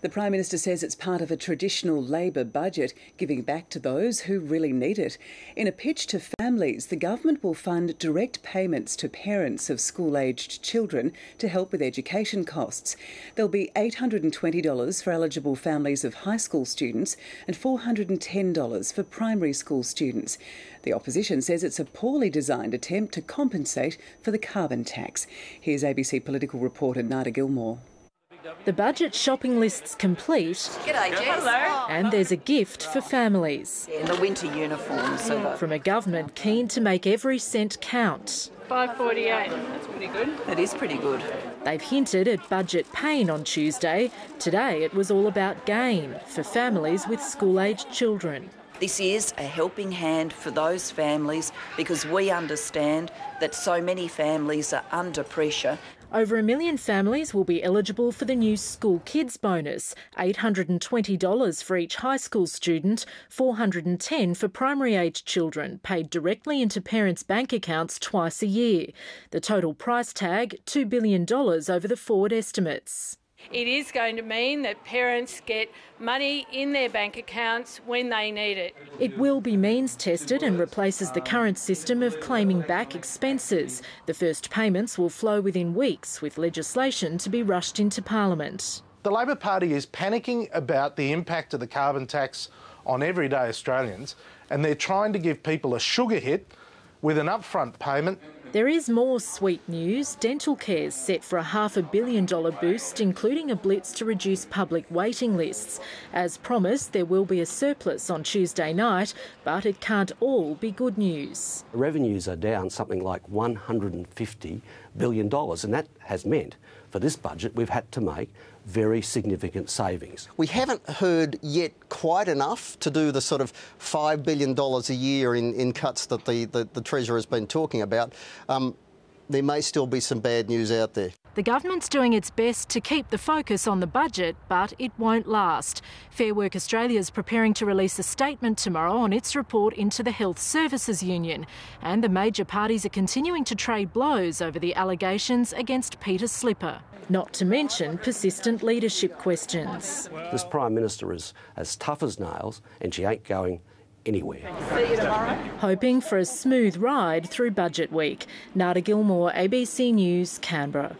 The Prime Minister says it's part of a traditional Labor budget, giving back to those who really need it. In a pitch to families, the government will fund direct payments to parents of school-aged children to help with education costs. There'll be $820 for eligible families of high school students and $410 for primary school students. The opposition says it's a poorly designed attempt to compensate for the carbon tax. Here's ABC political reporter Nada Gilmore. The budget shopping list's complete. G'day, Jess. Hello. And there's a gift for families. In the winter uniforms. From a government keen to make every cent count. $5.48, that's pretty good. That is pretty good. They've hinted at budget pain on Tuesday. Today it was all about gain for families with school-aged children. This is a helping hand for those families because we understand that so many families are under pressure. Over 1 million families will be eligible for the new School Kids bonus, $820 for each high school student, $410 for primary-aged children, paid directly into parents' bank accounts twice a year. The total price tag, $2 billion over the forward estimates. It is going to mean that parents get money in their bank accounts when they need it. It will be means tested and replaces the current system of claiming back expenses. The first payments will flow within weeks, with legislation to be rushed into Parliament. The Labor Party is panicking about the impact of the carbon tax on everyday Australians, and they're trying to give people a sugar hit with an upfront payment. There is more sweet news. Dental care's set for a $500 million boost, including a blitz to reduce public waiting lists. As promised, there will be a surplus on Tuesday night, but it can't all be good news. Revenues are down something like $150 billion, and that has meant for this budget we've had to make very significant savings. We haven't heard yet quite enough to do the sort of $5 billion a year in cuts that the Treasurer has been talking about. There may still be some bad news out there. The government's doing its best to keep the focus on the budget, but it won't last. Fair Work Australia is preparing to release a statement tomorrow on its report into the Health Services Union. And the major parties are continuing to trade blows over the allegations against Peter Slipper. Not to mention persistent leadership questions. This Prime Minister is as tough as nails, and she ain't going anywhere. See you tomorrow. Hoping for a smooth ride through budget week. Nada Gilmore, ABC News, Canberra.